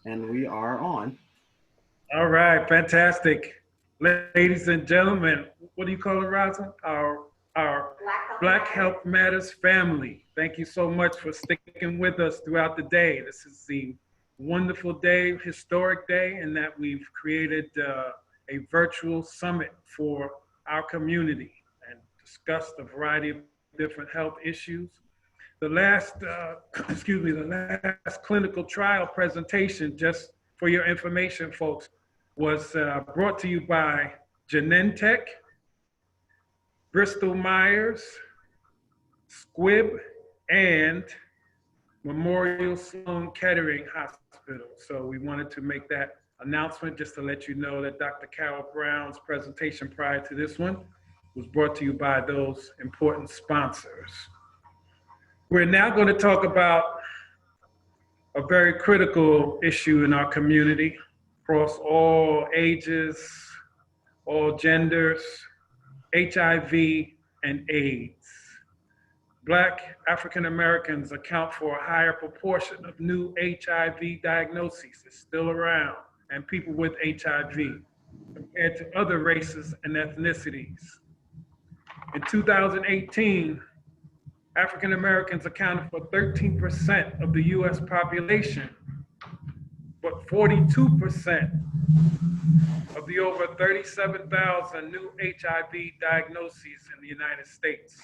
and we are on. All right, fantastic. Ladies and gentlemen, what do you call it, Raza? Our Black Health Matters family. Thank you so much for sticking with us throughout the day. This is the wonderful day, historic day, in that we've created a virtual summit for our community and discussed a variety of different health issues. The last, the last clinical trial presentation, just for your information, folks, was brought to you by Genentech, Bristol Myers, Squibb, and Memorial Sloan Kettering Hospital. So we wanted to make that announcement just to let you know that Dr. Carol Brown's presentation prior to this one was brought to you by those important sponsors. We're now going to talk about a very critical issue in our community across all ages, all genders, HIV and AIDS. Black African Americans account for a higher proportion of new HIV diagnoses. It's still around, and people with HIV compared to other races and ethnicities. In 2018, African Americans accounted for 13% of the US population, but 42% of the over 37,000 new HIV diagnoses in the United States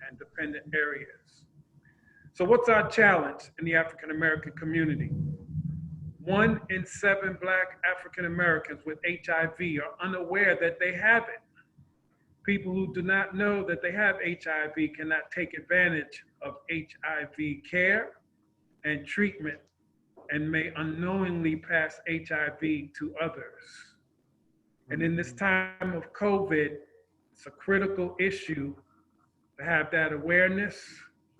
and dependent areas. So what's our challenge in the African American community? 1 in 7 Black African Americans with HIV are unaware that they have it. People who do not know that they have HIV cannot take advantage of HIV care and treatment and may unknowingly pass HIV to others. And in this time of COVID, it's a critical issue to have that awareness.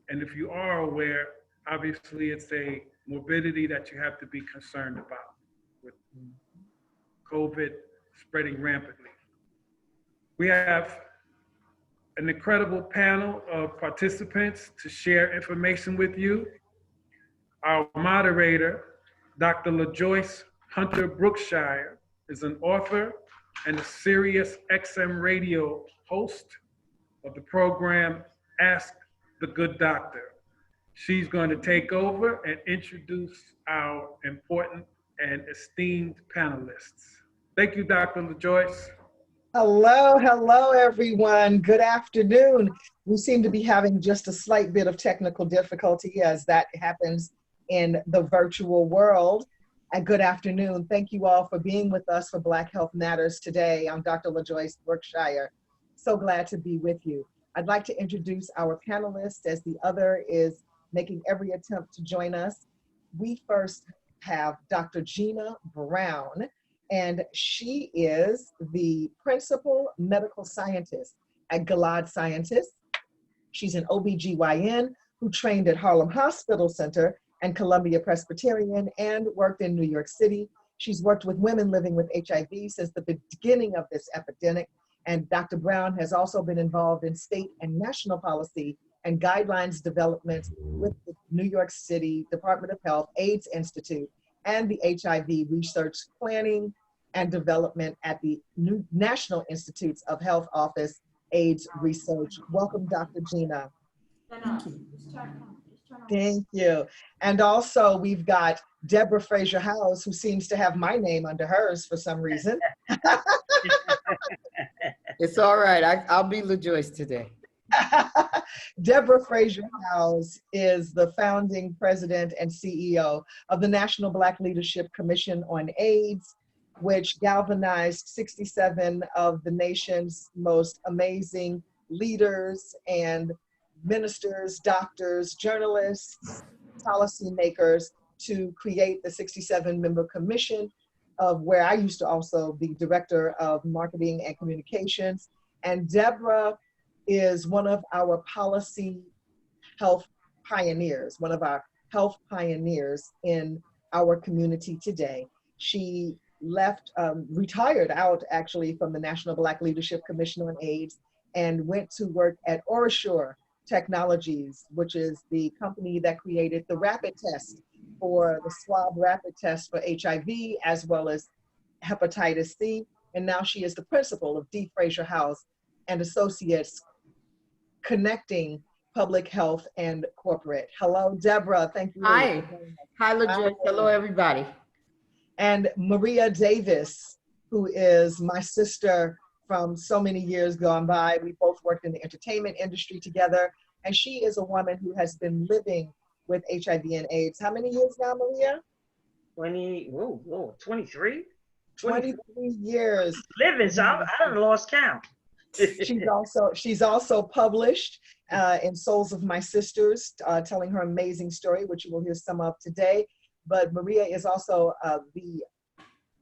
And if you are aware, obviously it's a morbidity that you have to be concerned about with COVID spreading rampantly. We have an incredible panel of participants to share information with you. Our moderator, Dr. LaJoyce Hunter-Brookshire, is an author and a Sirius XM radio host of the program Ask the Good Doctor. She's going to take over and introduce our important and esteemed panelists. Thank you, Dr. LaJoyce. Hello, everyone. Good afternoon. We seem to be having just a slight bit of technical difficulty, as that happens in the virtual world. And good afternoon. Thank you all for being with us for Black Health Matters today. I'm Dr. LaJoyce Brookshire. So glad to be with you. I'd like to introduce our panelists as the other is making every attempt to join us. We first have Dr. Gina Brown, and she is the principal medical scientist at Gilad Scientists. She's an OBGYN who trained at Harlem Hospital Center and Columbia Presbyterian and worked in New York City. She's worked with women living with HIV since the beginning of this epidemic. And Dr. Brown has also been involved in state and national policy and guidelines development with the New York City Department of Health AIDS Institute and the HIV Research Planning and Development at the National Institutes of Health Office AIDS Research. Welcome, Dr. Gina. Thank you. Thank you. And also we've got Debra Fraser-Howze, who seems to have my name under hers for some reason. It's all right. I'll be LaJoyce today. Debra Fraser-Howze is the founding president and CEO of the National Black Leadership Commission on AIDS, which galvanized 67 of the nation's most amazing leaders and ministers, doctors, journalists, policymakers to create the 67-member commission, of where I used to also be director of marketing and communications. And Debra is one of our policy health pioneers, one of our health pioneers in our community today. She retired out actually from the National Black Leadership Commission on AIDS and went to work at OraSure Technologies, which is the company that created the rapid test for the swab rapid test for HIV as well as hepatitis C. And now she is the principal of Fraser-Howze and Associates, connecting public health and corporate. Hello, Debra. Thank you. Hi. Hi, LaJoyce. Hello, everybody. And Maria Davis, who is my sister from so many years gone by. We both worked in the entertainment industry together. And she is a woman who has been living with HIV and AIDS. How many years now, Maria? 23? 23 years. Living, so I done lost count. She's also published in Souls of My Sisters, telling her amazing story, which you will hear some of today. But Maria is also the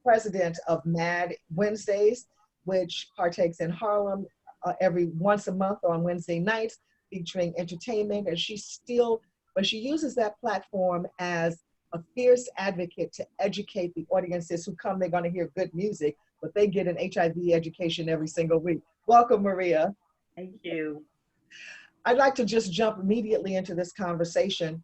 president of Mad Wednesdays, which partakes in Harlem every once a month on Wednesday nights, featuring entertainment. And she uses that platform as a fierce advocate to educate the audiences who come. They're going to hear good music, but they get an HIV education every single week. Welcome, Maria. Thank you. I'd like to just jump immediately into this conversation.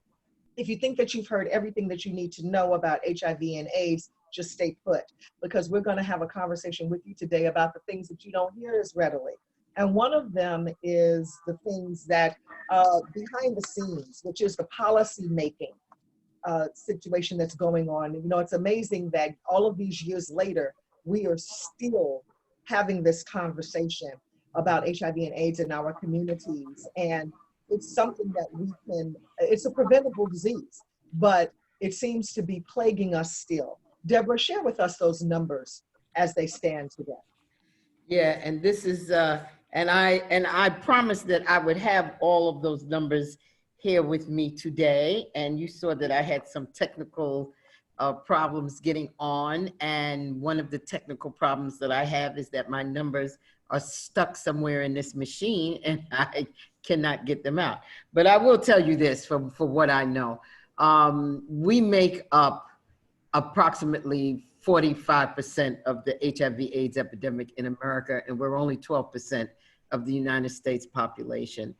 If you think that you've heard everything that you need to know about HIV and AIDS, just stay put, because we're going to have a conversation with you today about the things that you don't hear as readily. And one of them is the things that behind the scenes, which is the policy making situation that's going on. You know, it's amazing that all of these years later, we are still having this conversation about HIV and AIDS in our communities. And it's something that it's a preventable disease, but it seems to be plaguing us still. Debra, share with us those numbers as they stand today. Yeah, and this is, and I promised that I would have all of those numbers here with me today. And you saw that I had some technical problems getting on. And one of the technical problems that I have is that my numbers are stuck somewhere in this machine and I cannot get them out. But I will tell you this for what I know. We make up approximately 45% of the HIV/AIDS epidemic in America, and we're only 12% of the United States population.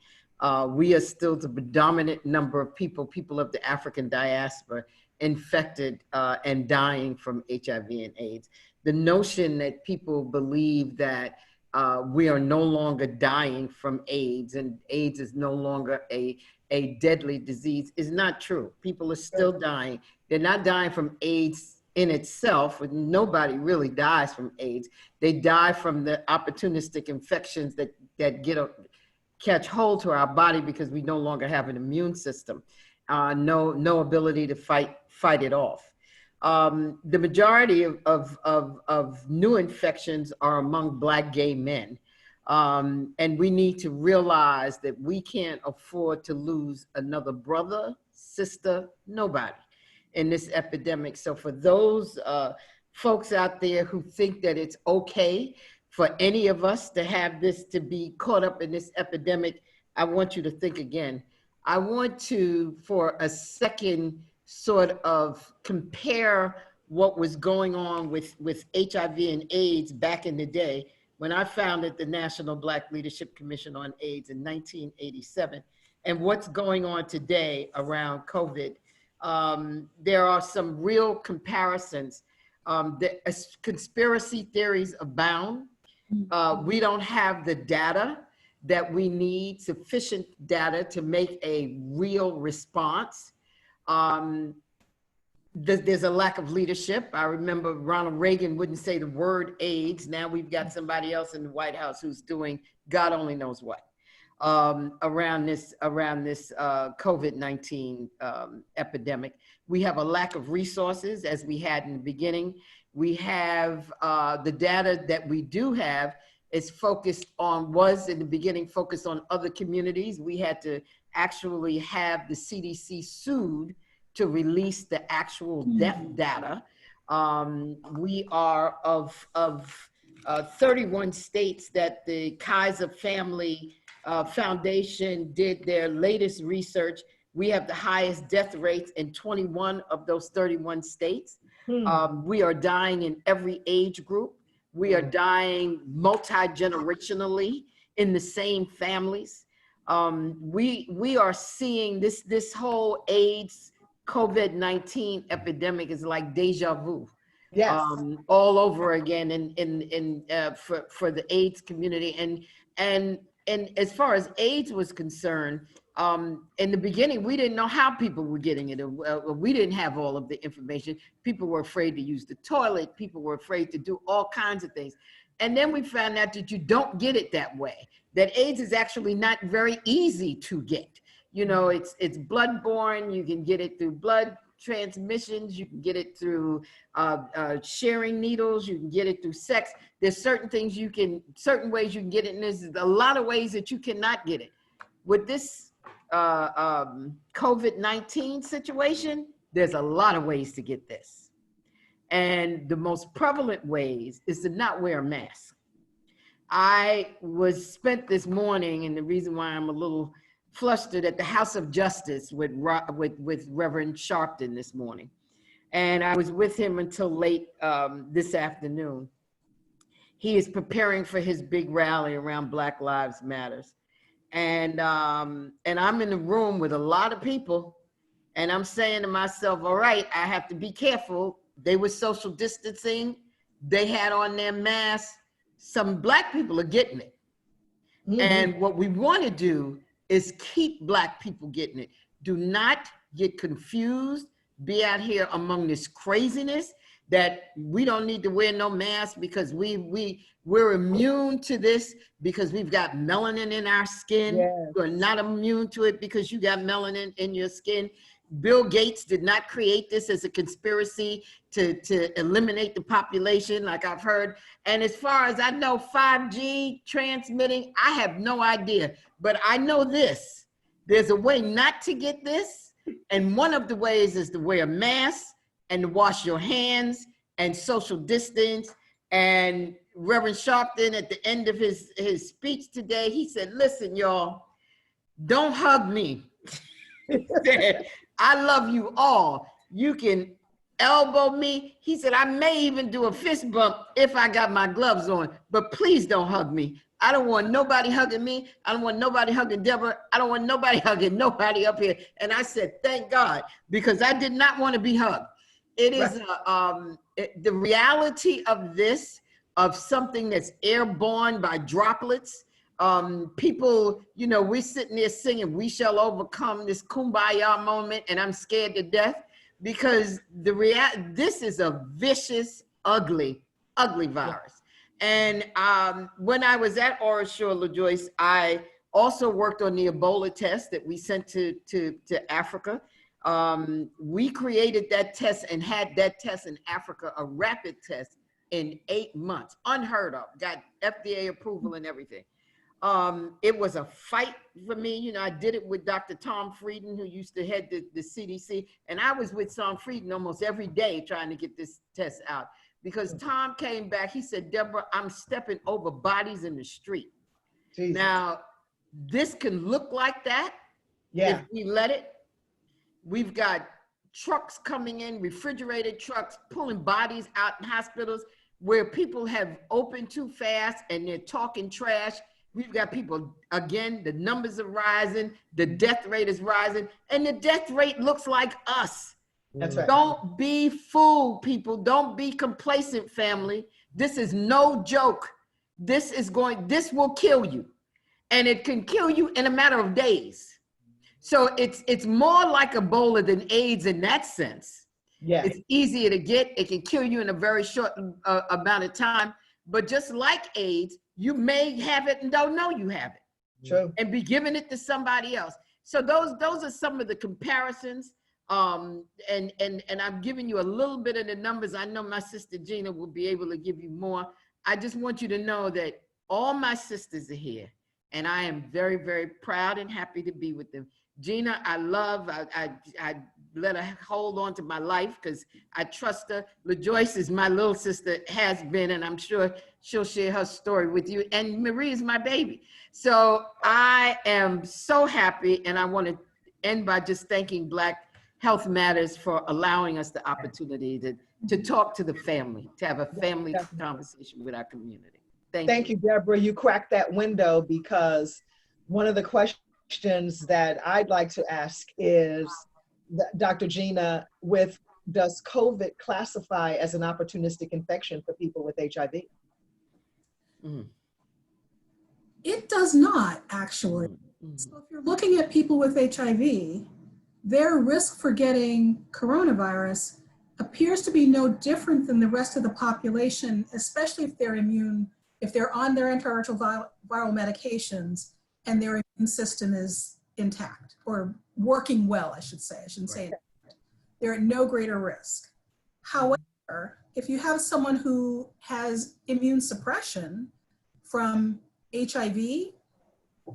We are still the predominant number of people of the African diaspora infected and dying from HIV and AIDS. The notion that people believe that we are no longer dying from AIDS and AIDS is no longer a deadly disease is not true. People are still dying. They're not dying from AIDS in itself. Nobody really dies from AIDS. They die from the opportunistic infections that catch hold to our body because we no longer have an immune system, no ability to fight it off. The majority of new infections are among Black gay men. And we need to realize that we can't afford to lose another brother, sister, nobody in this epidemic. So for those folks out there who think that it's okay for any of us to have this, to be caught up in this epidemic, I want you to think again. I want to, for a second, sort of compare what was going on with HIV and AIDS back in the day when I founded the National Black Leadership Commission on AIDS in 1987, and what's going on today around COVID. There are some real comparisons. The conspiracy theories abound. We don't have the data that we need, sufficient data to make a real response. There's a lack of leadership. I remember Ronald Reagan wouldn't say the word AIDS. Now we've got somebody else in the White House who's doing God only knows what around this COVID-19 epidemic. We have a lack of resources as we had in the beginning. We have the data that we do have is was in the beginning focused on other communities. We had to actually have the CDC sued to release the actual death data. We are of 31 states that the Kaiser Family Foundation did their latest research. We have the highest death rates in 21 of those 31 states. We are dying in every age group. We are dying multi-generationally in the same families. We are seeing this whole AIDS COVID-19 epidemic is like deja vu. Yes. All over again for the AIDS community. And as far as AIDS was concerned, in the beginning, we didn't know how people were getting it. We didn't have all of the information. People were afraid to use the toilet. People were afraid to do all kinds of things. And then we found out that you don't get it that way, that AIDS is actually not very easy to get. You know, it's bloodborne. You can get it through blood transmissions. You can get it through sharing needles. You can get it through sex. There's certain ways you can get it, and there's a lot of ways that you cannot get it. With this COVID-19 situation, there's a lot of ways to get this. And the most prevalent ways is to not wear a mask. I spent this morning, and the reason why I'm a little flustered, at the House of Justice with Reverend Sharpton this morning. And I was with him until late this afternoon. He is preparing for his big rally around Black Lives Matters. And I'm in the room with a lot of people, and I'm saying to myself, all right, I have to be careful. They were social distancing. They had on their masks. Some Black people are getting it. Mm-hmm. And what we want to do is keep Black people getting it. Do not get confused. Be out here among this craziness that we don't need to wear no mask because we're immune to this because we've got melanin in our skin. Yes. We're not immune to it because you got melanin in your skin. Bill Gates did not create this as a conspiracy to eliminate the population, like I've heard. And as far as I know, 5G transmitting, I have no idea. But I know this, there's a way not to get this. And one of the ways is to wear a mask and to wash your hands and social distance. And Reverend Sharpton, at the end of his speech today, he said, listen, y'all, don't hug me. He said, I love you all. You can elbow me. He said, I may even do a fist bump if I got my gloves on, but please don't hug me. I don't want nobody hugging me. I don't want nobody hugging Deborah. I don't want nobody hugging nobody up here. And I said, thank God, because I did not want to be hugged. It is the reality of this, of something that's airborne by droplets. People, you know, we're sitting there singing, we shall overcome, this kumbaya moment, and I'm scared to death because this is a vicious, ugly virus. And when I was at Orishore, LaJoyce, I also worked on the Ebola test that we sent to Africa. We created that test and had that test in Africa, a rapid test, in 8 months, unheard of, got FDA approval and everything. It was a fight for me. You know, I did it with Dr. Tom Frieden, who used to head the CDC. And I was with Tom Frieden almost every day trying to get this test out because Tom came back. He said, Deborah, I'm stepping over bodies in the street. Jesus. Now, this can look like that if we let it. We've got trucks coming in, refrigerated trucks, pulling bodies out in hospitals where people have opened too fast and they're talking trash. We've got people, again, the numbers are rising, the death rate is rising, and the death rate looks like us. That's right. Don't be fooled, people. Don't be complacent, family. This is no joke. This will kill you. And it can kill you in a matter of days. So it's more like Ebola than AIDS in that sense. Yeah. It's easier to get. It can kill you in a very short amount of time. But just like AIDS, you may have it and don't know you have it. True. And be giving it to somebody else. So those are some of the comparisons. And I'm giving you a little bit of the numbers. I know my sister Gina will be able to give you more. I just want you to know that all my sisters are here. And I am very, very proud and happy to be with them. Gina, I let her hold on to my life because I trust her. LaJoyce is my little sister, has been, and I'm sure she'll share her story with you. And Marie is my baby. So I am so happy, and I want to end by just thanking Black Health Matters for allowing us the opportunity to talk to the family, to have a family conversation with our community. Thank you, Deborah. You cracked that window because one of the questions questions that I'd like to ask is, Dr. Gina, does COVID classify as an opportunistic infection for people with HIV? It does not, actually. So if you're looking at people with HIV, their risk for getting coronavirus appears to be no different than the rest of the population, especially if they're immune, if they're on their antiretroviral medications and their immune system is intact or working well, I should say. I shouldn't say intact. They're at no greater risk. However, if you have someone who has immune suppression from HIV,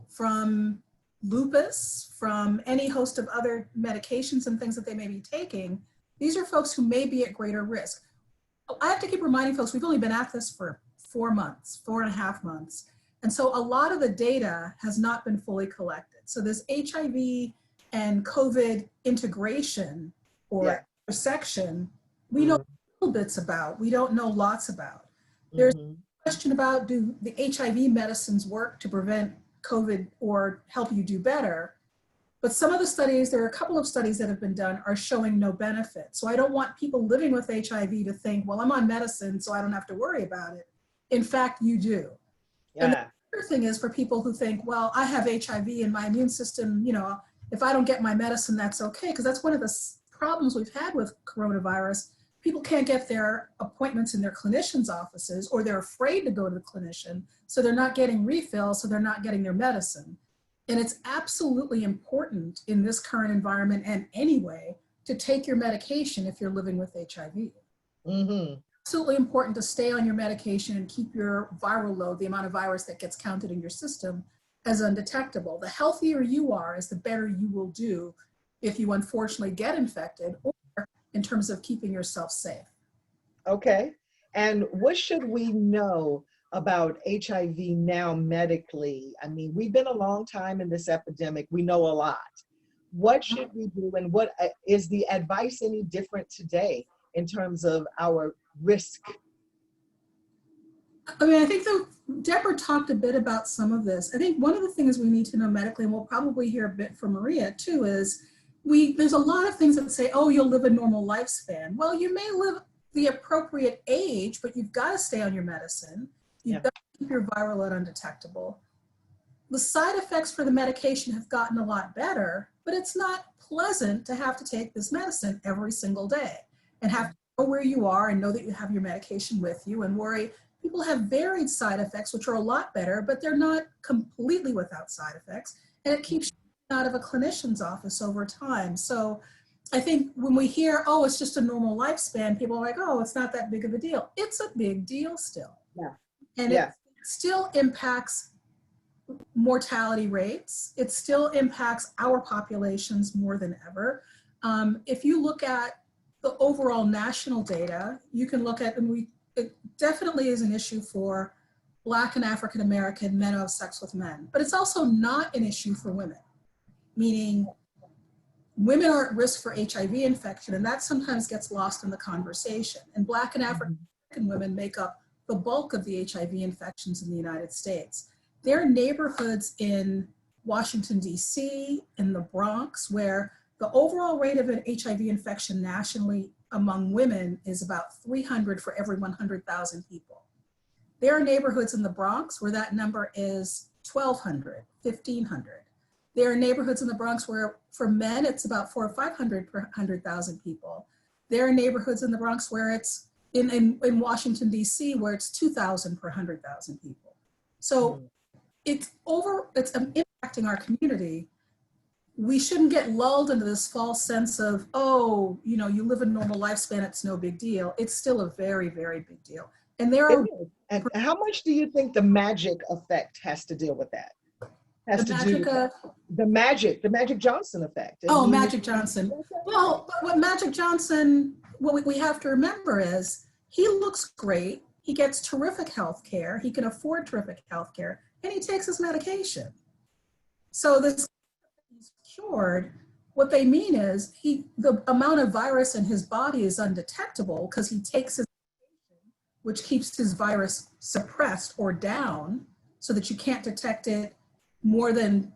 from lupus, from any host of other medications and things that they may be taking, these are folks who may be at greater risk. I have to keep reminding folks, we've only been at this for 4 months, 4.5 months. And so a lot of the data has not been fully collected. So this HIV and COVID integration or intersection, we know little bits about, we don't know lots about. There's a question about, do the HIV medicines work to prevent COVID or help you do better? But some of the studies, there are a couple of studies that have been done, are showing no benefit. So I don't want people living with HIV to think, well, I'm on medicine, so I don't have to worry about it. In fact, you do. And the other thing is for people who think, well, I have HIV and my immune system, you know, if I don't get my medicine, that's okay. Because that's one of the problems we've had with coronavirus. People can't get their appointments in their clinicians' offices, or they're afraid to go to the clinician. So they're not getting refills, so they're not getting their medicine. And it's absolutely important in this current environment and anyway to take your medication if you're living with HIV. Absolutely important to stay on your medication and keep your viral load, the amount of virus that gets counted in your system, as undetectable. The healthier you are, is the better you will do if you unfortunately get infected, or in terms of keeping yourself safe. Okay. And what should we know about HIV now medically? I mean, we've been a long time in this epidemic. We know a lot. What should we do, and what is the advice any different today in terms of our risk? I mean, I think Debra talked a bit about some of this. I think one of the things we need to know medically, and we'll probably hear a bit from Maria too, is there's a lot of things that say, oh, you'll live a normal lifespan. Well, you may live the appropriate age, but you've got to stay on your medicine. You've got to keep your viral load undetectable. The side effects for the medication have gotten a lot better, but it's not pleasant to have to take this medicine every single day and have to know where you are and know that you have your medication with you and worry. People have varied side effects, which are a lot better, but they're not completely without side effects. And it keeps out of a clinician's office over time. So I think when we hear, oh, it's just a normal lifespan, people are like, oh, it's not that big of a deal. It's a big deal still. And it still impacts mortality rates. It still impacts our populations more than ever. If you look at the overall national data, you can look at, and it definitely is an issue for Black and African American men who have sex with men, but it's also not an issue for women, meaning women are at risk for HIV infection, and that sometimes gets lost in the conversation. And Black and African American women make up the bulk of the HIV infections in the United States. There are neighborhoods in Washington, D.C., in the Bronx, where the overall rate of an HIV infection nationally among women is about 300 for every 100,000 people. There are neighborhoods in the Bronx where that number is 1,200, 1,500. There are neighborhoods in the Bronx where for men, it's about 400 or 500 per 100,000 people. There are neighborhoods in the Bronx where it's in Washington, D.C., where it's 2,000 per 100,000 people. So it's impacting our community. We shouldn't get lulled into this false sense of, oh, you know, you live a normal lifespan, it's no big deal. It's still a very, very big deal. And there are. And how much do you think the magic effect has to deal with that? The Magic Johnson effect. Oh, Magic Johnson. Well, but what Magic Johnson, what we have to remember is he looks great. He gets terrific health care. He can afford terrific health care, and he takes his medication. So this he's cured. What they mean is the amount of virus in his body is undetectable because he takes his medication, which keeps his virus suppressed or down so that you can't detect it more than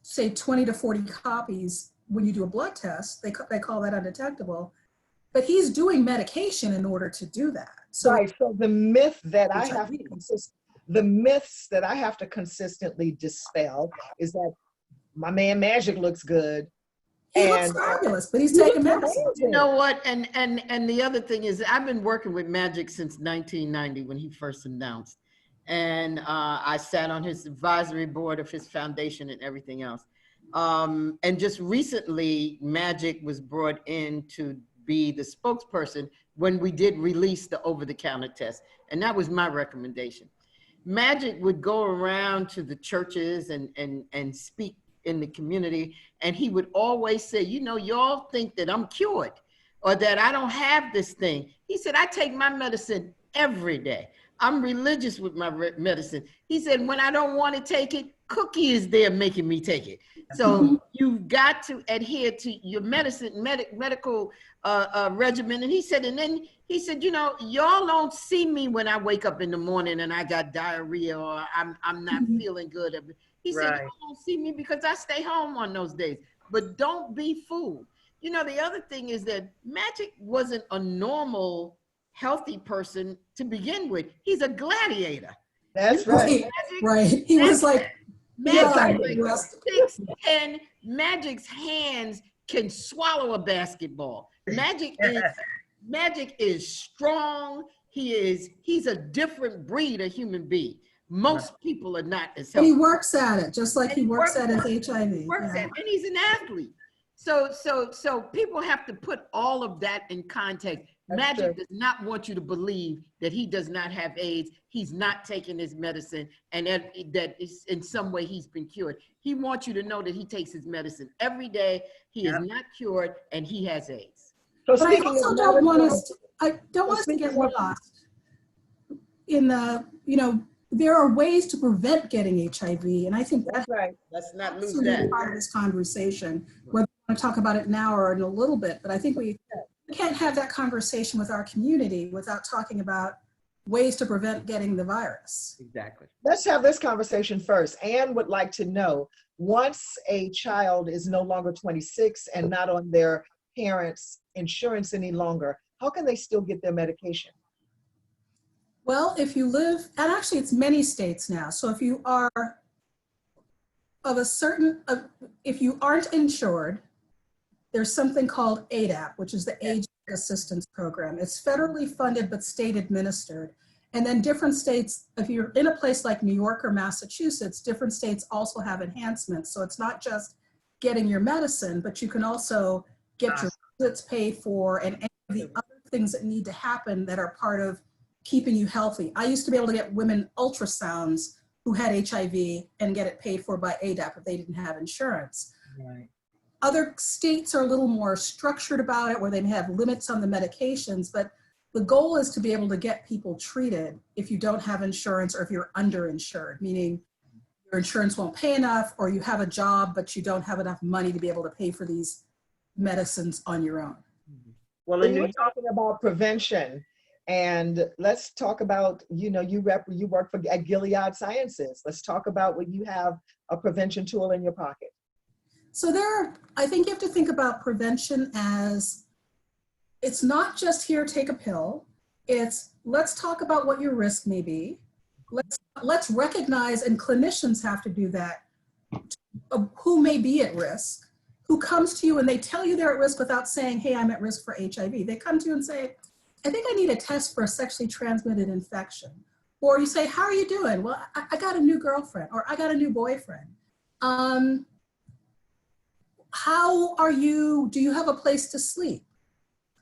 say 20 to 40 copies when you do a blood test. They call that undetectable. But he's doing medication in order to do that. So right. So the myth that I have HIV. to the myths that I have to consistently dispel is that my man Magic looks good. He looks fabulous, but he's taking medicine. You know what? And the other thing is, I've been working with Magic since 1990 when he first announced, and I sat on his advisory board of his foundation and everything else. And just recently, Magic was brought in to be the spokesperson when we did release the over-the-counter test, and that was my recommendation. Magic would go around to the churches and speak in the community, and he would always say, you know, y'all think that I'm cured or that I don't have this thing. He said, I take my medicine every day. I'm religious with my medicine. He said, when I don't want to take it, Cookie is there making me take it. So you've got to adhere to your medical regimen. And he said, you know, y'all don't see me when I wake up in the morning and I got diarrhea or I'm not feeling good. He said, you don't see me because I stay home on those days, but don't be fooled. You know, the other thing is that Magic wasn't a normal, healthy person to begin with. He's a gladiator. That's right. Right. He was like, Magic, 6'10", Magic's hands can swallow a basketball. Magic is strong. He's a different breed of human being. Most people are not as healthy. And he works at it, just like he works at his HIV. And he's an athlete. So people have to put all of that in context. Magic does not want you to believe that he does not have AIDS. He's not taking his medicine, and that is, in some way he's been cured. He wants you to know that he takes his medicine every day. He is not cured, and he has AIDS. But I also don't want us to get lost in the, you know, there are ways to prevent getting HIV, and I think that's right. Let's not lose that part of this conversation. Whether we want to talk about it now or in a little bit, but I think we can't have that conversation with our community without talking about ways to prevent getting the virus. Exactly. Let's have this conversation first. Anne would like to know, once a child is no longer 26 and not on their parents' insurance any longer, how can they still get their medication? Well, if you live, and actually it's many states now, so if you are of a certain, if you aren't insured, there's something called ADAP, which is the Age Assistance Program. It's federally funded, but state administered. And then different states, if you're in a place like New York or Massachusetts, different states also have enhancements. So it's not just getting your medicine, but you can also get your visits paid for and any of the other things that need to happen that are part of keeping you healthy. I used to be able to get women ultrasounds who had HIV and get it paid for by ADAP if they didn't have insurance. Right. Other states are a little more structured about it, where they have limits on the medications, but the goal is to be able to get people treated if you don't have insurance or if you're underinsured, meaning your insurance won't pay enough, or you have a job but you don't have enough money to be able to pay for these medicines on your own. Well, So you're talking about prevention, and let's talk about, you know, you work at Gilead Sciences. Let's talk about what you have, a prevention tool in your pocket. So I think you have to think about prevention as, it's not just here, take a pill. It's, let's talk about what your risk may be. Let's recognize, and clinicians have to do that, who may be at risk, who comes to you and they tell you they're at risk without saying, hey, I'm at risk for HIV. They come to you and say, I think I need a test for a sexually transmitted infection. Or you say, how are you doing? Well, I got a new girlfriend, or I got a new boyfriend. How are you? Do you have a place to sleep?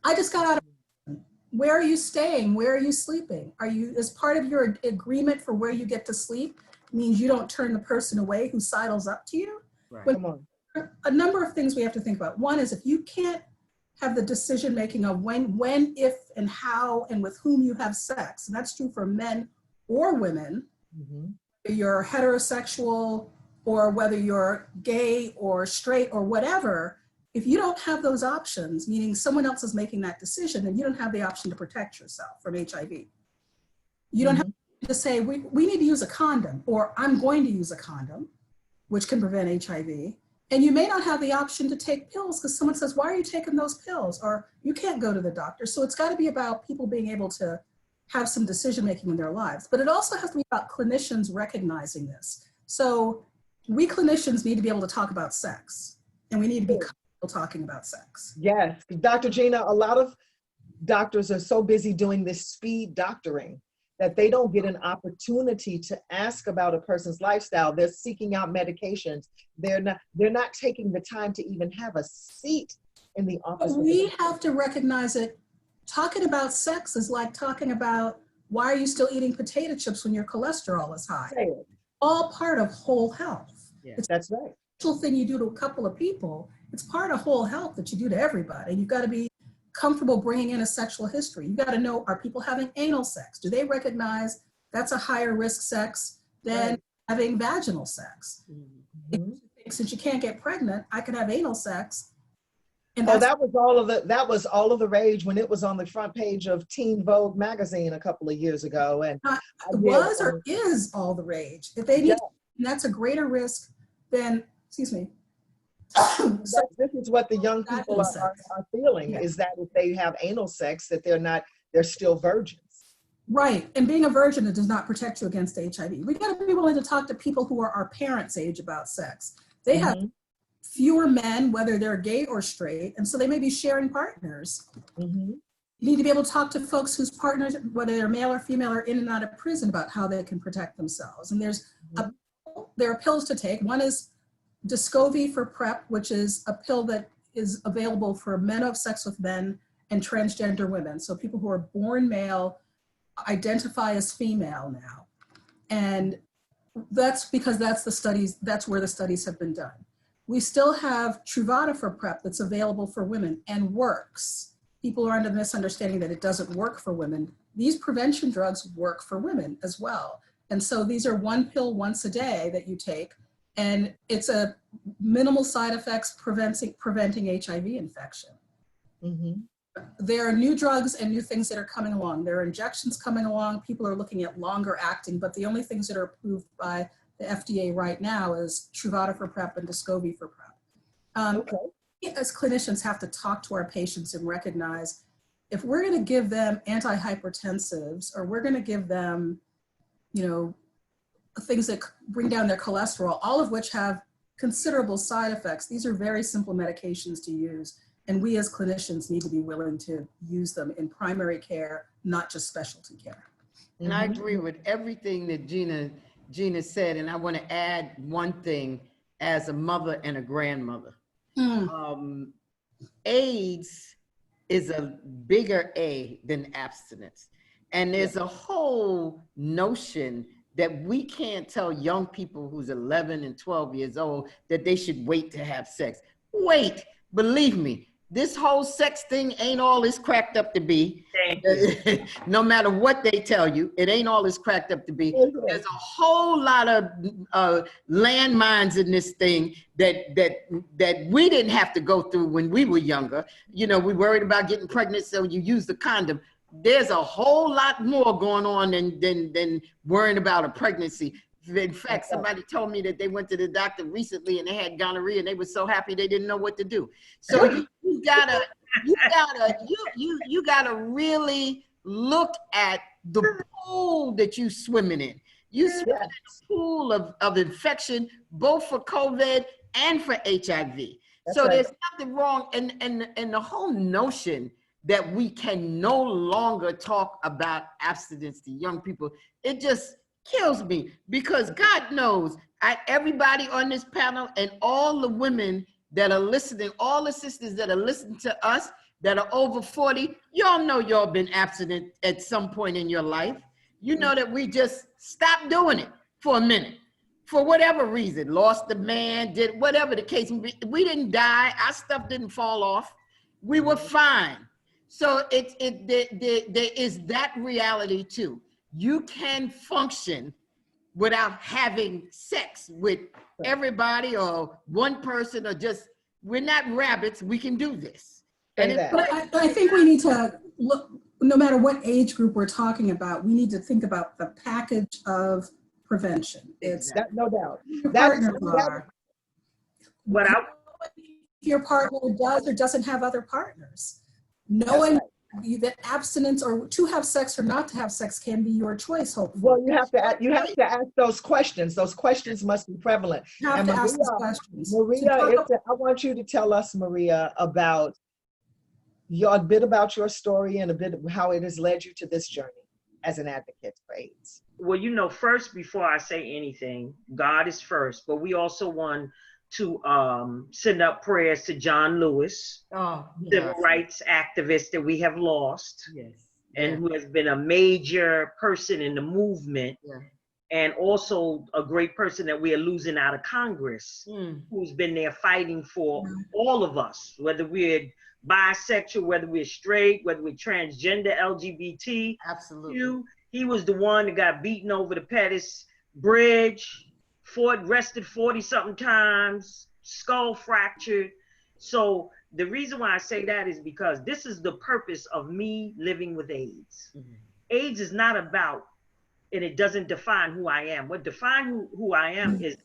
I just got out of, where are you staying? Where are you sleeping? Are you, as part of your agreement for where you get to sleep, means you don't turn the person away who sidles up to you? Right. Come on. A number of things we have to think about. One is, if you can't have the decision making of when, if, and how, and with whom you have sex, and that's true for men or women, you're heterosexual, or whether you're gay or straight or whatever, if you don't have those options, meaning someone else is making that decision, then you don't have the option to protect yourself from HIV. You don't have to say, we need to use a condom, or I'm going to use a condom. which can prevent HIV. And you may not have the option to take pills because someone says, why are you taking those pills? Or you can't go to the doctor. So it's got to be about people being able to have some decision-making in their lives. But it also has to be about clinicians recognizing this. So we clinicians need to be able to talk about sex, and we need to be comfortable talking about sex. Yes, Dr. Gina, a lot of doctors are so busy doing this speed doctoring that they don't get an opportunity to ask about a person's lifestyle. They're seeking out medications. They're not taking the time to even have a seat in the office. But we have to recognize it. Talking about sex is like talking about why are you still eating potato chips when your cholesterol is high? All part of whole health. Yeah. That's right. It's thing you do to a couple of people. It's part of whole health that you do to everybody. You've got to be comfortable bringing in a sexual history. You've got to know, are people having anal sex? Do they recognize that's a higher risk sex than having vaginal sex? Mm-hmm. Since you can't get pregnant, I could have anal sex. And that was all of the rage when it was on the front page of Teen Vogue magazine a couple of years ago. And or is all the rage. If they need, and that's a greater risk than, excuse me. This is what the young people are feeling, is that if they have anal sex, that they're still virgins. Right, and being a virgin, it does not protect you against HIV. We gotta be willing to talk to people who are our parents' age about sex. They have fewer men, whether they're gay or straight, and so they may be sharing partners. You need to be able to talk to folks whose partners, whether they're male or female, are in and out of prison about how they can protect themselves. And there are pills to take. One is Descovy for PrEP, which is a pill that is available for men who have sex with men and transgender women. So people who are born male identify as female now. And that's because that's where the studies have been done. We still have Truvada for PrEP that's available for women and works. People are under the misunderstanding that it doesn't work for women. These prevention drugs work for women as well. And so these are one pill once a day that you take, and it's a minimal side effects preventing HIV infection. There are new drugs and new things that are coming along. There are injections coming along. People are looking at longer acting, but the only things that are approved by the FDA right now is Truvada for PrEP and Descovy for PrEP. As clinicians have to talk to our patients and recognize if we're going to give them antihypertensives, or we're going to give them, things that bring down their cholesterol, all of which have considerable side effects. These are very simple medications to use. And we as clinicians need to be willing to use them in primary care, not just specialty care. And I agree with everything that Gina said. And I want to add one thing as a mother and a grandmother. AIDS is a bigger A than abstinence. And there's a whole notion that we can't tell young people who's 11 and 12 years old that they should wait to have sex. Wait, believe me, this whole sex thing ain't all it's cracked up to be. No matter what they tell you, it ain't all it's cracked up to be. There's a whole lot of landmines in this thing that we didn't have to go through when we were younger. We worried about getting pregnant, so you use the condom. There's a whole lot more going on than worrying about a pregnancy. In fact, somebody told me that they went to the doctor recently and they had gonorrhea and they were so happy they didn't know what to do. So you gotta really look at the pool that you swimming in. You swim in a pool of infection, both for COVID and for HIV. There's nothing wrong. And the whole notion that we can no longer talk about abstinence to young people, it just kills me, because God knows everybody on this panel and all the women that are listening, all the sisters that are listening to us that are over 40, y'all know y'all been abstinent at some point in your life. You know that we just stopped doing it for a minute, for whatever reason, lost the man, did whatever the case. We didn't die, our stuff didn't fall off, we were fine. So there is that reality too. You can function without having sex with everybody or one person, or just, we're not rabbits, we can do this. And I think we need to look, no matter what age group we're talking about, we need to think about the package of prevention. It's That, no doubt. your That's, partners are. What I, If your partner does or doesn't have other partners. Knowing that abstinence or to have sex or not to have sex can be your choice, hopefully. well, you have to ask those questions. Those questions must be prevalent. You have And to ask those questions. Maria, I want you to tell us, Maria, about a bit about your story and a bit of how it has led you to this journey as an advocate for AIDS. well, you know, first, before I say anything, God is first, but we also want to send up prayers to John Lewis, civil rights activist that we have lost, and who has been a major person in the movement, and also a great person that we are losing out of Congress, who's been there fighting for all of us, whether we're bisexual, whether we're straight, whether we're transgender, LGBT. Absolutely. He was the one that got beaten over the Pettus Bridge, arrested 40-something times, skull fractured. So the reason why I say that is because this is the purpose of me living with AIDS. AIDS is not about, and it doesn't define who I am. What defines who I am is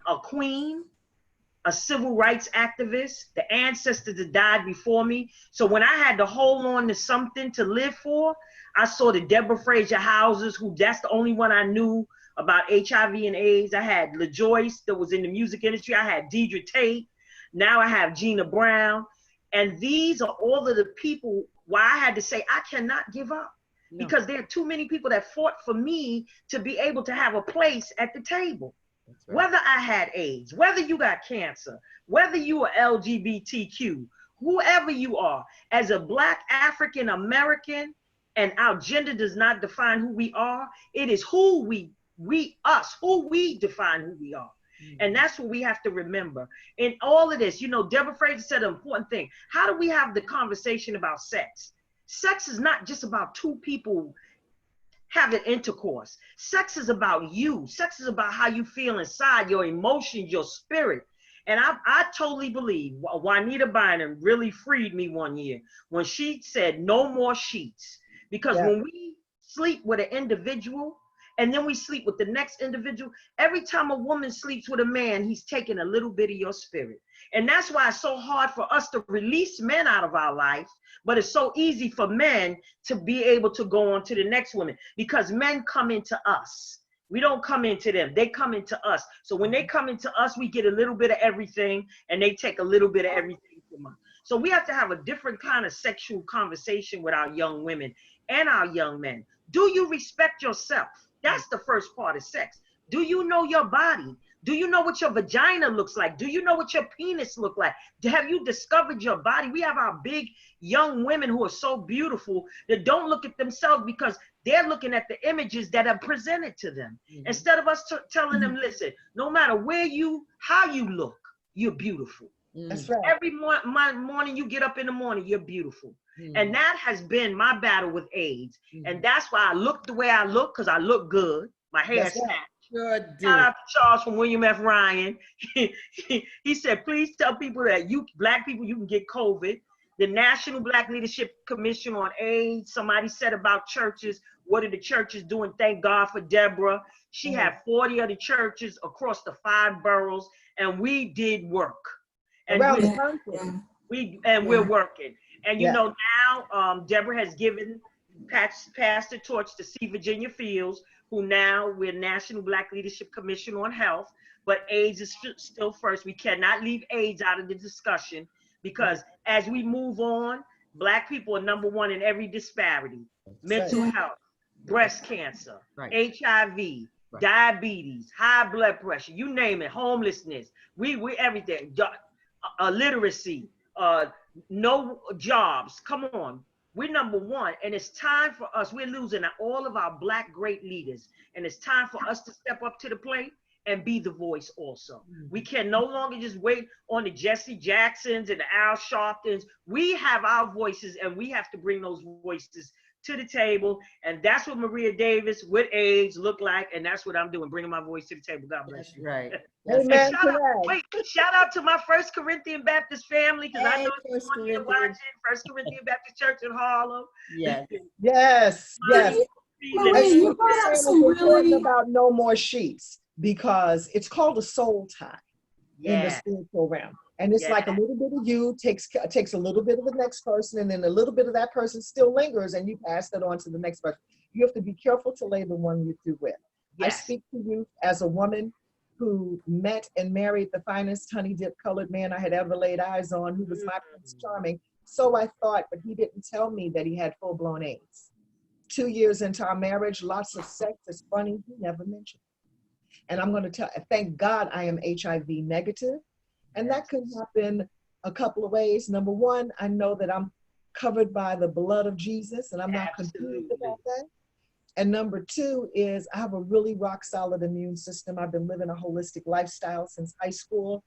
a queen, a civil rights activist, the ancestors that died before me. So when I had to hold on to something to live for, I saw the Debra Fraser-Howzes, who that's the only one I knew about HIV and AIDS. I had LaJoyce that was in the music industry. I had Debra K. Now I have Gina Brown. And these are all of the people why I had to say, I cannot give up. Because there are too many people that fought for me to be able to have a place at the table. Right. Whether I had AIDS, whether you got cancer, whether you are LGBTQ, whoever you are, as a Black African American, and our gender does not define who we are, it is who we define who we are. And that's what we have to remember. In all of this, you know, Debra Fraser said an important thing. How do we have the conversation about sex? Sex is not just about two people having intercourse. Sex is about you. Sex is about how you feel inside, your emotions, your spirit. And I totally believe Juanita Bynum really freed me one year when she said no more sheets. Because when we sleep with an individual and then we sleep with the next individual, every time a woman sleeps with a man, he's taking a little bit of your spirit. And that's why it's so hard for us to release men out of our life, but it's so easy for men to be able to go on to the next woman, because men come into us. We don't come into them, they come into us. So when they come into us, we get a little bit of everything and they take a little bit of everything from us. So we have to have a different kind of sexual conversation with our young women and our young men. Do you respect yourself? That's the first part of sex. Do you know your body? Do you know what your vagina looks like? Do you know what your penis looks like? Have you discovered your body? We have our big young women who are so beautiful that don't look at themselves because they're looking at the images that are presented to them. Instead of us telling them, listen, no matter how you look, you're beautiful. That's right. Every morning you get up in the morning, you're beautiful. And that has been my battle with AIDS. And that's why I look the way I look, because I look good. My hair is snatched. Sure do. Shout out to Charles from William F. Ryan. He said, please tell people that you Black people, you can get COVID. The National Black Leadership Commission on AIDS, somebody said about churches, what are the churches doing? Thank God for Deborah. She had 40 other churches across the 5 boroughs, and we did work. And we're working. And you know, now Deborah has passed the torch to C. Virginia Fields, who now we're National Black Leadership Commission on Health, but AIDS is still first. We cannot leave AIDS out of the discussion, because as we move on, Black people are #1 in every disparity. Mental health, breast cancer, HIV, diabetes, high blood pressure, you name it, homelessness, we everything, illiteracy, no jobs. Come on, we're #1, and it's time for us. We're losing all of our Black great leaders, and it's time for us to step up to the plate and be the voice also. We can no longer just wait on the Jesse Jacksons and the Al Sharptons. We have our voices, and we have to bring those voices to the table, and that's what Maria Davis with AIDS look like, and that's what I'm doing, bringing my voice to the table. God bless you. Right. Amen. Shout out to my First Corinthian Baptist family, because I know you're watching First Corinthian Baptist Church in Harlem. Yes. Maria, you brought up some really about no more sheets, because it's called a soul tie in the spiritual realm. And it's like a little bit of you takes a little bit of the next person, and then a little bit of that person still lingers, and you pass that on to the next person. You have to be careful to lay the one you're through with. I speak to you as a woman who met and married the finest honey dip colored man I had ever laid eyes on, who was my Prince Charming. So I thought, but he didn't tell me that he had full-blown AIDS. 2 years into our marriage, lots of sex. It's funny, he never mentioned it. And I'm going to thank God I am HIV negative. And that could happen a couple of ways. Number one, I know that I'm covered by the blood of Jesus, and I'm not confused about that. And number two is I have a really rock solid immune system. I've been living a holistic lifestyle since high school.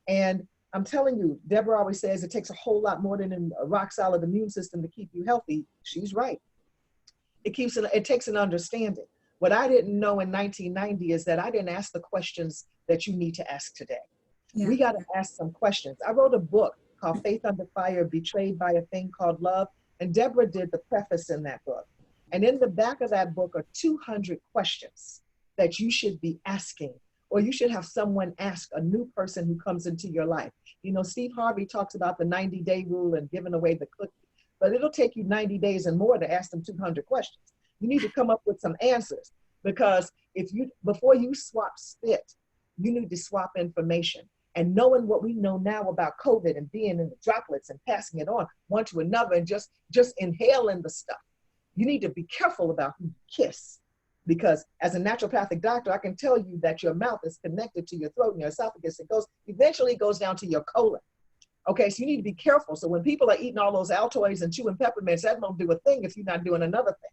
And I'm telling you, Deborah always says it takes a whole lot more than a rock solid immune system to keep you healthy. She's right. It takes an understanding. What I didn't know in 1990 is that I didn't ask the questions that you need to ask today. Yeah. We got to ask some questions. I wrote a book called Faith Under Fire, Betrayed by a Thing Called Love. And Deborah did the preface in that book. And in the back of that book are 200 questions that you should be asking, or you should have someone ask a new person who comes into your life. You know, Steve Harvey talks about the 90-day rule and giving away the cookie, but it'll take you 90 days and more to ask them 200 questions. You need to come up with some answers, because before you swap spit, you need to swap information. And knowing what we know now about COVID and being in the droplets and passing it on one to another and just inhaling the stuff. You need to be careful about who you kiss, because as a naturopathic doctor, I can tell you that your mouth is connected to your throat and your esophagus. It eventually goes down to your colon. Okay, so you need to be careful. So when people are eating all those Altoids and chewing peppermints, that won't do a thing if you're not doing another thing.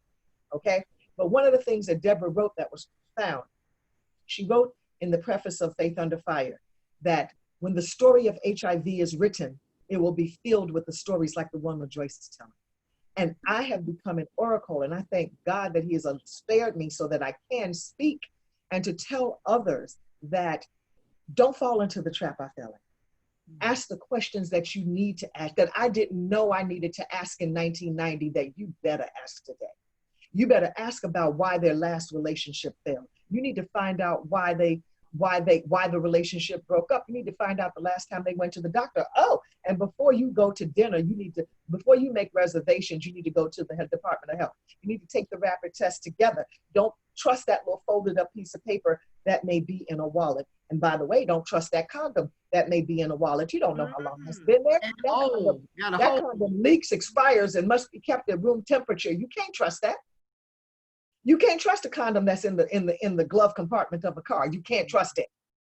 Okay, but one of the things that Deborah wrote that was profound, she wrote in the preface of Faith Under Fire that when the story of HIV is written, it will be filled with the stories like the one LaJoyce is telling. And I have become an oracle, and I thank God that he has spared me so that I can speak and to tell others that don't fall into the trap I fell in. Ask the questions that you need to ask, that I didn't know I needed to ask in 1990, that you better ask today. You better ask about why their last relationship failed. You need to find out why the relationship broke up. You need to find out the last time they went to the doctor. Oh, and before you go to dinner, before you make reservations, you need to go to the Department of Health. You need to take the rapid test together. Don't trust that little folded up piece of paper that may be in a wallet. And by the way, don't trust that condom that may be in a wallet. You don't know how long it's been there. That condom leaks, expires, and must be kept at room temperature. You can't trust that. You can't trust a condom that's in the glove compartment of a car. You can't trust it.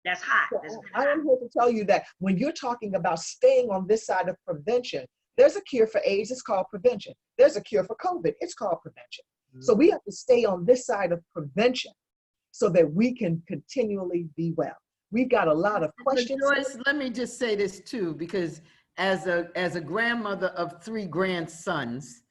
That's hot. So I am here to tell you that when you're talking about staying on this side of prevention, there's a cure for AIDS, it's called prevention. There's a cure for COVID, it's called prevention. So we have to stay on this side of prevention so that we can continually be well. We've got a lot of questions. LaJoyce, let me just say this too, because as a grandmother of 3 grandsons,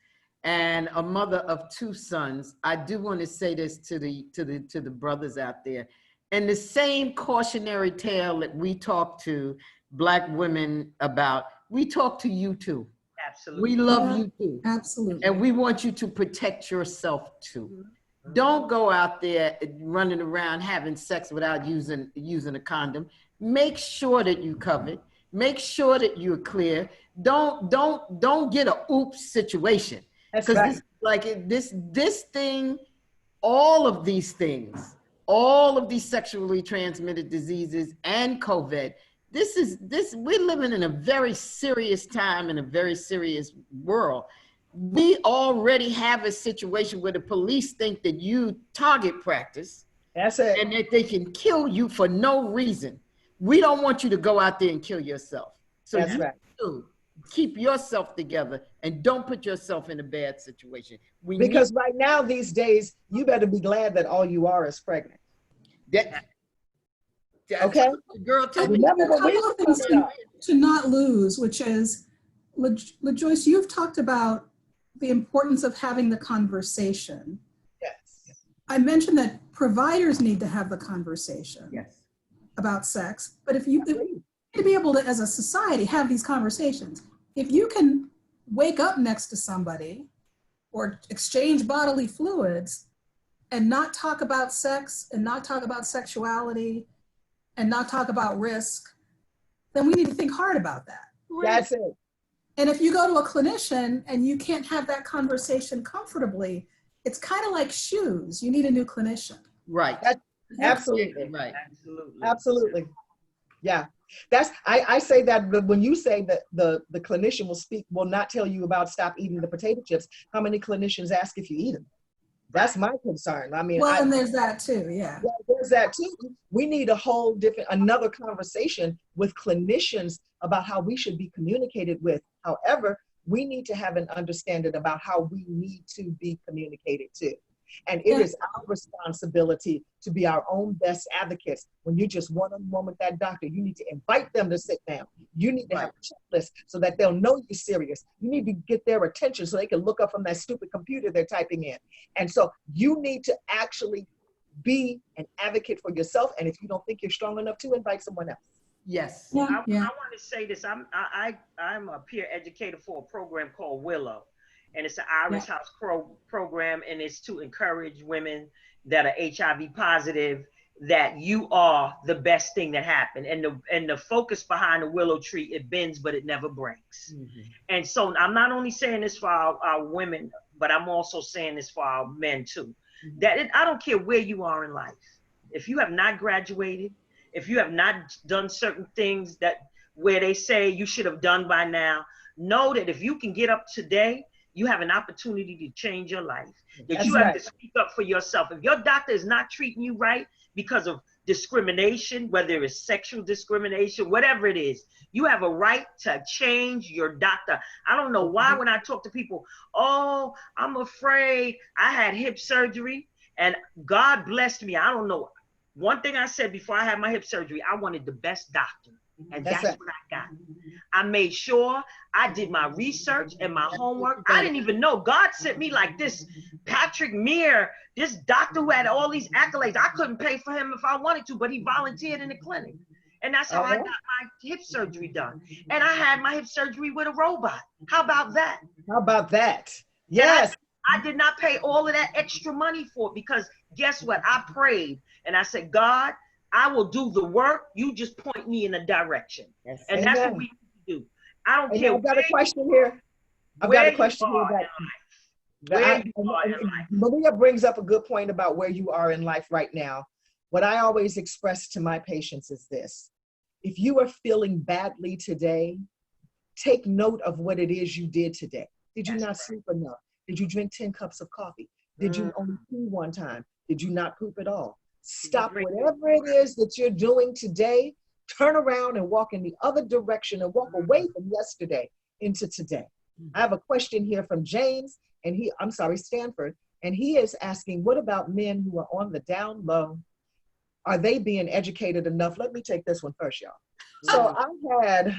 and a mother of 2 sons, I do want to say this to the brothers out there. And the same cautionary tale that we talk to Black women about, we talk to you too. Absolutely. We love you too. Absolutely. And we want you to protect yourself too. Don't go out there running around having sex without using a condom. Make sure that you covered. Make sure that you're clear. Don't get a oops situation. Because this thing, all of these things, all of these sexually transmitted diseases and COVID, we're living in a very serious time in a very serious world. We already have a situation where the police think that you target practice. That's it. And that they can kill you for no reason. We don't want you to go out there and kill yourself. So that's right. Keep yourself together and don't put yourself in a bad situation. Because right now, these days, you better be glad that all you are is pregnant. Okay? Girl, tell me. A couple of things to not lose, which is, LaJoyce, you've talked about the importance of having the conversation. Yes. I mentioned that providers need to have the conversation about sex, but if to be able to, as a society, have these conversations. If you can wake up next to somebody or exchange bodily fluids and not talk about sex and not talk about sexuality and not talk about risk, then we need to think hard about that. That's it. And if you go to a clinician and you can't have that conversation comfortably, it's kind of like shoes. You need a new clinician. Right. That's absolutely Right. Absolutely. Yeah. I say that, but when you say that the clinician will not tell you about stop eating the potato chips, how many clinicians ask if you eat them? That's my concern. I mean, well, and there's that too. Yeah. There's that too. We need a whole another conversation with clinicians about how we should be communicated with. However, we need to have an understanding about how we need to be communicated to. And it is our responsibility to be our own best advocates. When you're just one-on-one with that doctor, you need to invite them to sit down. You need to have a checklist so that they'll know you're serious. You need to get their attention so they can look up from that stupid computer they're typing in. And so you need to actually be an advocate for yourself. And if you don't think you're strong enough to, invite someone else. Yes. I want to say this. I'm a peer educator for a program called Willow. And it's an Irish House program, and it's to encourage women that are HIV positive that you are the best thing that happened. And the focus behind the willow tree, it bends, but it never breaks. Mm-hmm. And so I'm not only saying this for our women, but I'm also saying this for our men too. Mm-hmm. That I don't care where you are in life. If you have not graduated, if you have not done certain things where they say you should have done by now, know that if you can get up today, you have an opportunity to change your life. That you have to speak up for yourself. If your doctor is not treating you right because of discrimination, whether it's sexual discrimination, whatever it is, you have a right to change your doctor. I don't know why when I talk to people, oh, I'm afraid. I had hip surgery and God blessed me. I don't know. One thing I said before I had my hip surgery, I wanted the best doctor. And that's what I got. I made sure I did my research and my homework. I didn't even know. God sent me like this Patrick Meir, this doctor who had all these accolades. I couldn't pay for him if I wanted to, but he volunteered in the clinic. And that's how I got my hip surgery done. And I had my hip surgery with a robot. How about that? How about that? Yes. I did not pay all of that extra money for it because guess what? I prayed and I said, God, I will do the work. You just point me in a direction. Yes. And Amen. That's what we need to do. I don't care. I've got a question here. Maria brings up a good point about where you are in life right now. What I always express to my patients is this. If you are feeling badly today, take note of what it is you did today. Did you not sleep enough? Did you drink 10 cups of coffee? Did you only pee one time? Did you not poop at all? Stop whatever it is that you're doing today, turn around and walk in the other direction and walk away from yesterday into today. I have a question here from James, and Stanford, and he is asking, what about men who are on the down low? Are they being educated enough? Let me take this one first, y'all. So I had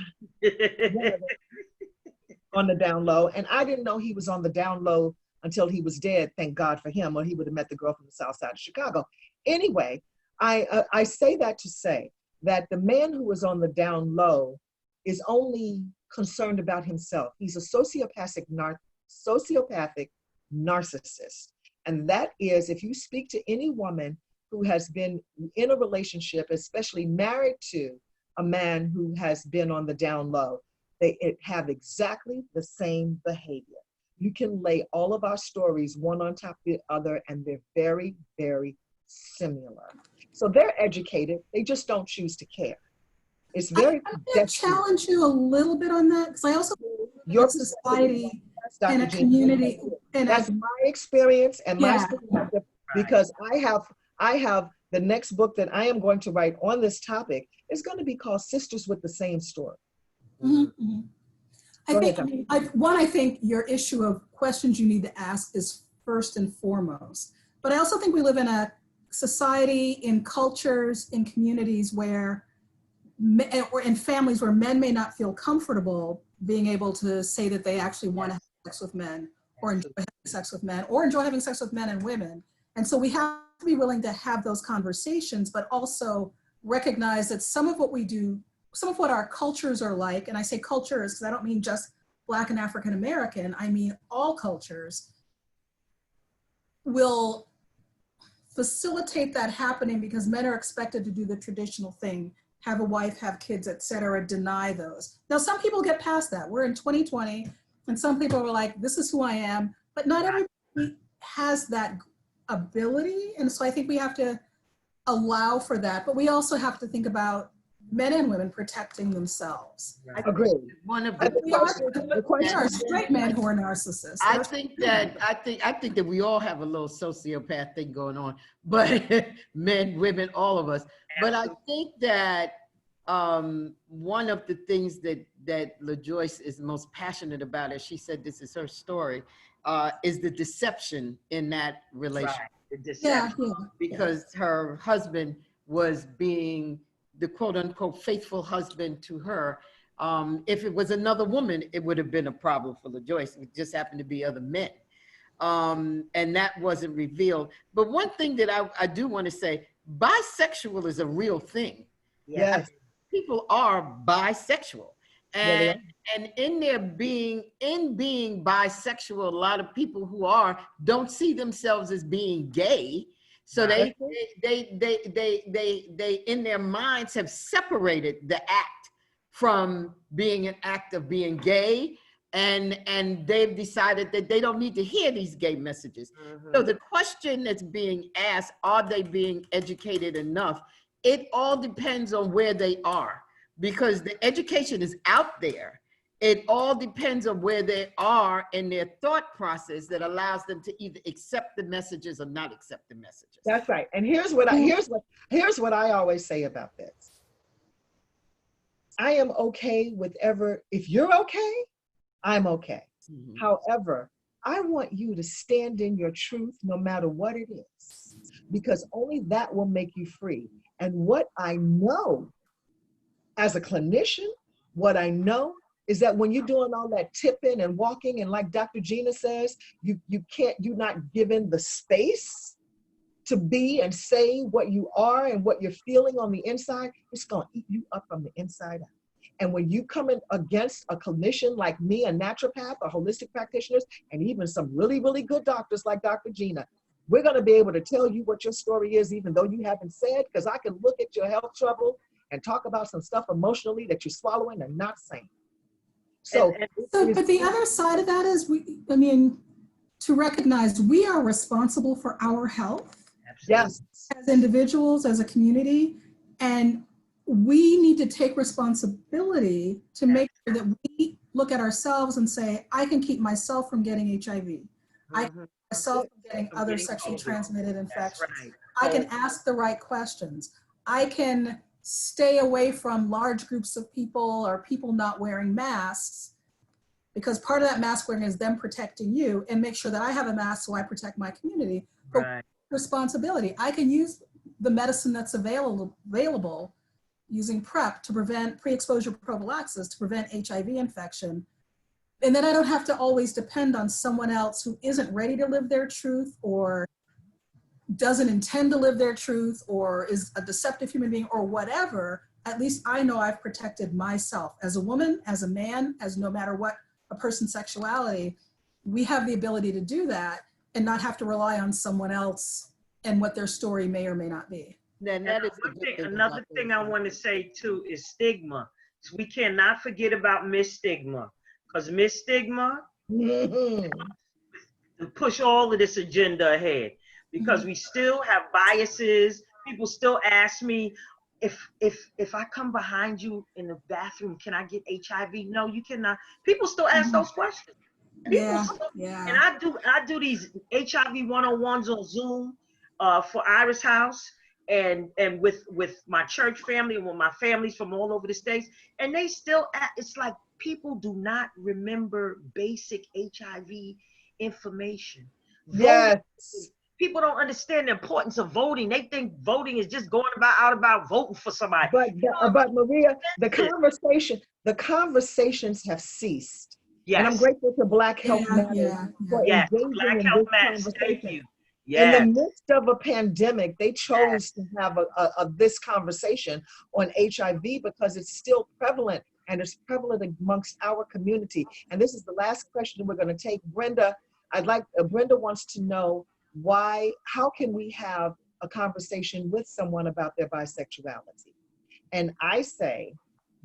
on the down low, and I didn't know he was on the down low until he was dead. Thank God for him, or he would have met the girl from the south side of Chicago. Anyway, I say that to say that the man who is on the down low is only concerned about himself. He's a sociopathic narcissist. And that is, if you speak to any woman who has been in a relationship, especially married to a man who has been on the down low, they have exactly the same behavior. You can lay all of our stories one on top of the other, and they're very, very similar. So they're educated, they just don't choose to care. It's very I challenge you a little bit on that, because I also your society and a community. And that's my experience and my perspective, because I have the next book that I am going to write on this topic is going to be called Sisters with the Same Story. Mm-hmm. I think your issue of questions you need to ask is first and foremost. But I also think we live in a society, in cultures, in communities where, or in families where men may not feel comfortable being able to say that they actually want to have sex with men, or enjoy having sex with men, or enjoy having sex with men and women. And so we have to be willing to have those conversations, but also recognize that some of what we do, some of what our cultures are like, and I say cultures because I don't mean just Black and African American, I mean all cultures, will facilitate that happening because men are expected to do the traditional thing, have a wife, have kids, et cetera, deny those. Now, some people get past that. We're in 2020, and some people are like, this is who I am, but not everybody has that ability. And so I think we have to allow for that, but we also have to think about men and women protecting themselves. Agreed. One of There the are straight men who are narcissists. I think that we all have a little sociopath thing going on, but men, women, all of us. But I think that one of the things that LaJoyce is most passionate about, as she said, this is her story, is the deception in that relationship. Right. The deception. Because her husband was being the quote unquote faithful husband to her. If it was another woman, it would have been a problem for LaJoyce. It just happened to be other men. And that wasn't revealed. But one thing that I do want to say, bisexual is a real thing. Yes. People are bisexual. And in being bisexual, a lot of people who don't see themselves as being gay. So they in their minds have separated the act from being an act of being gay, and they've decided that they don't need to hear these gay messages. So the question that's being asked, are they being educated enough? It all depends on where they are, because the education is out there. It all depends on where they are in their thought process that allows them to either accept the messages or not accept the messages. That's right. And here's what I always say about this. I am okay with if you're okay, I'm okay. Mm-hmm. However, I want you to stand in your truth no matter what it is, because only that will make you free. And what I know as a clinician, what I know is that when you're doing all that tipping and walking, and like Dr. Gina says, you're not given the space to be and say what you are and what you're feeling on the inside, it's gonna eat you up from the inside out. And when you come in against a clinician like me, a naturopath, or holistic practitioners, and even some really, really good doctors like Dr. Gina, we're gonna be able to tell you what your story is, even though you haven't said, because I can look at your health trouble and talk about some stuff emotionally that you're swallowing and not saying. So, but the other side of that is, to recognize we are responsible for our health. Yes. As individuals, as a community, and we need to take responsibility to make sure that we look at ourselves and say, I can keep myself from getting HIV. I can keep myself from getting other sexually transmitted infections. Right. I can ask the right questions. I can stay away from large groups of people or people not wearing masks, because part of that mask wearing is them protecting you, and make sure that I have a mask so I protect my community. But responsibility, I can use the medicine that's available using PrEP to prevent pre-exposure prophylaxis to prevent HIV infection. And then I don't have to always depend on someone else who isn't ready to live their truth, or doesn't intend to live their truth, or is a deceptive human being, or whatever. At least I know I've protected myself as a woman, as a man, as no matter what a person's sexuality. We have the ability to do that and not have to rely on someone else and what their story may or may not be. Then that is another thing I want to say too is stigma. So we cannot forget about Miss Stigma, because Miss Stigma push all of this agenda ahead. Because we still have biases. People still ask me, if I come behind you in the bathroom, can I get HIV? No, you cannot. People still ask those questions. And I do these HIV 101s on Zoom for Iris House and with my church family and with my families from all over the States. And they still, it's like people do not remember basic HIV information. Yes. People don't understand the importance of voting. They think voting is just going about voting for somebody. But Maria, the conversations have ceased. Yes. And I'm grateful to Black Health Matters for engaging Black in Health this Matters. conversation. Thank you. Yes. In the midst of a pandemic, they chose to have this conversation on HIV because it's still prevalent, and it's prevalent amongst our community. And this is the last question we're going to take. Brenda, Brenda wants to know how can we have a conversation with someone about their bisexuality. And I say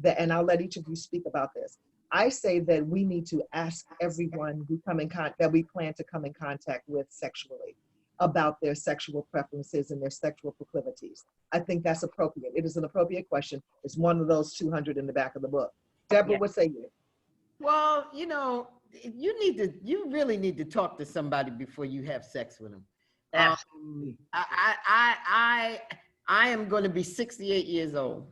that, and I'll let each of you speak about this, I say that we need to ask everyone that we plan to come in contact with sexually about their sexual preferences and their sexual proclivities. I think that's appropriate. It is an appropriate question. It's one of those 200 in the back of the book. Deborah, what say you? Well, you know, you really need to talk to somebody before you have sex with them. I am going to be 68 years old.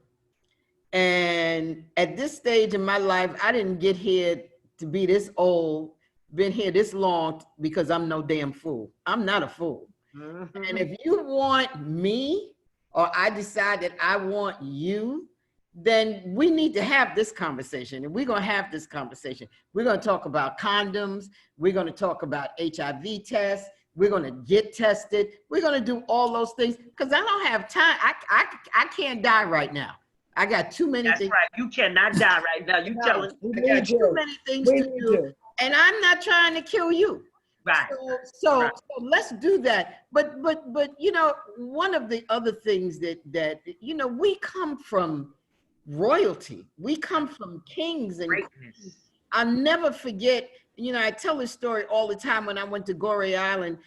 And at this stage in my life, I didn't get here to be this old, been here this long because I'm no damn fool. I'm not a fool. Mm-hmm. And if you want me, or I decide that I want you, then we need to have this conversation. And we're going to have this conversation. We're going to talk about condoms. We're going to talk about HIV tests. We're going to get tested. We're going to do all those things because I don't have time. I can't die right now. I got too many things. That's right. You cannot die right now. You telling I got too many things to do. And I'm not trying to kill you. Right. So let's do that. But you know, one of the other things that you know, we come from royalty. We come from kings and queens. I'll never forget, you know, I tell this story all the time when I went to Gorée Island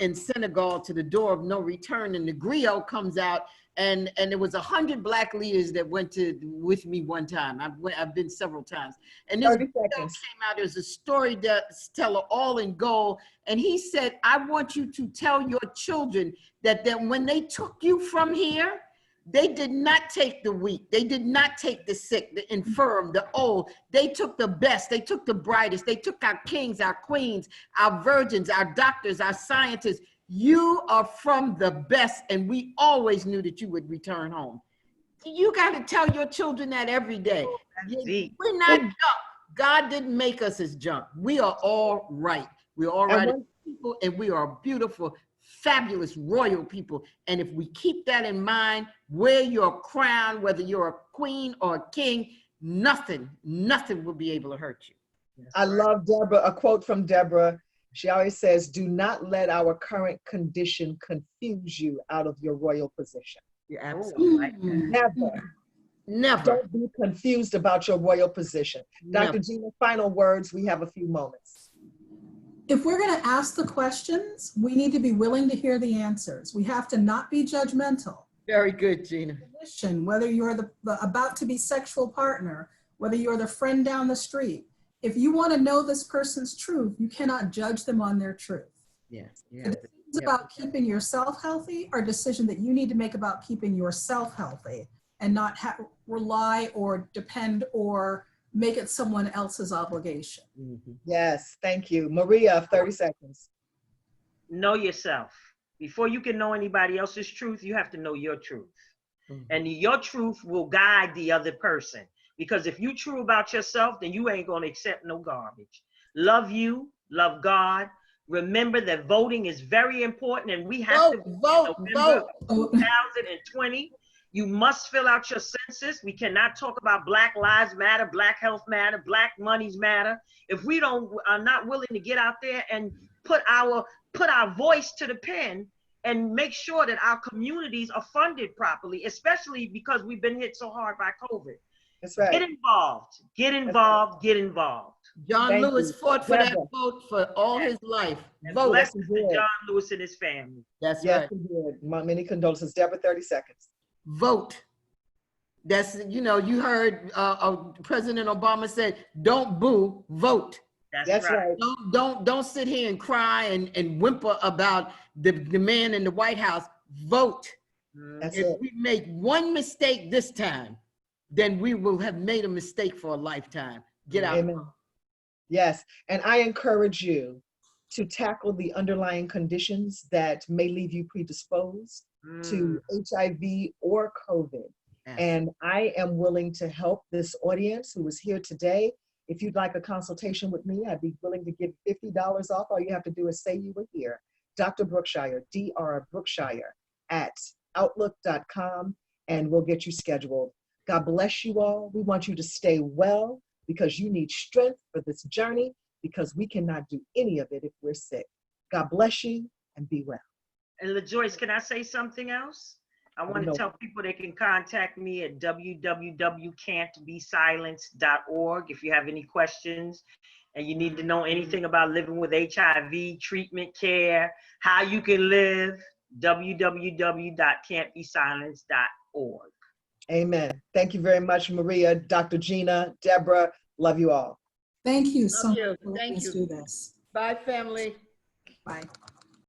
in Senegal to the door of no return, and the griot comes out, and there was 100 Black leaders that went with me one time. I've been several times. And this griot came out, there's a storyteller all in gold, and he said, I want you to tell your children that when they took you from here, they did not take the weak. They did not take the sick, the infirm, the old. They took the best. They took the brightest. They took our kings, our queens, our virgins, our doctors, our scientists. You are from the best, and we always knew that you would return home. You got to tell your children that every day. We're not junk. God didn't make us as junk. We are all right. We're all right as people, and we are beautiful, fabulous, royal people. And if we keep that in mind, wear your crown, whether you're a queen or a king, nothing will be able to hurt you. I love Deborah, a quote from Deborah. She always says, do not let our current condition confuse you out of your royal position. You're absolutely right. Never. Don't be confused about your royal position. Dr. Gina, final words. We have a few moments. If we're going to ask the questions, we need to be willing to hear the answers. We have to not be judgmental. Very good, Gina. Whether you're the about to be sexual partner, whether you're the friend down the street, if you want to know this person's truth, you cannot judge them on their truth. Yes. The decisions about keeping yourself healthy are a decision that you need to make about keeping yourself healthy and not rely or depend or make it someone else's obligation. Mm-hmm. Yes, thank you. Maria, 30 seconds. Know yourself. Before you can know anybody else's truth, you have to know your truth. Mm-hmm. And your truth will guide the other person. Because if you're true about yourself, then you ain't going to accept no garbage. Love you, love God. Remember that voting is very important, and we have to vote. November 2020. You must fill out your census. We cannot talk about Black Lives Matter, Black Health Matter, Black Monies Matter. If we are not willing to get out there and put our voice to the pen and make sure that our communities are funded properly, especially because we've been hit so hard by COVID. That's right. Get involved, get involved, get involved. John Lewis fought for that vote for all his life. Vote. Blessings to John Lewis and his family. That's right. He did. Many condolences. Deborah, 30 seconds. Vote. That's, you know, you heard President Obama said, don't boo, vote. That's right. Don't sit here and cry and whimper about the man in the White House. Vote. If we make one mistake this time, then we will have made a mistake for a lifetime. Get out. Amen. Yes, and I encourage you to tackle the underlying conditions that may leave you predisposed to HIV or COVID. Yes. And I am willing to help this audience who is here today. If you'd like a consultation with me, I'd be willing to give $50 off. All you have to do is say you were here. Dr. Brookshire, Dr. Brookshire at outlook.com, and we'll get you scheduled. God bless you all. We want you to stay well because you need strength for this journey, because we cannot do any of it if we're sick. God bless you and be well. And LaJoyce, can I say something else? I want to tell people they can contact me at www.can'tbesilenced.org if you have any questions and you need to know anything about living with HIV, treatment care, how you can live, www.can'tbesilenced.org. Amen. Thank you very much, Maria, Dr. Gina, Deborah. Love you all. Thank you so Love you. much. Thank Let's you. do this. Bye, family. Bye.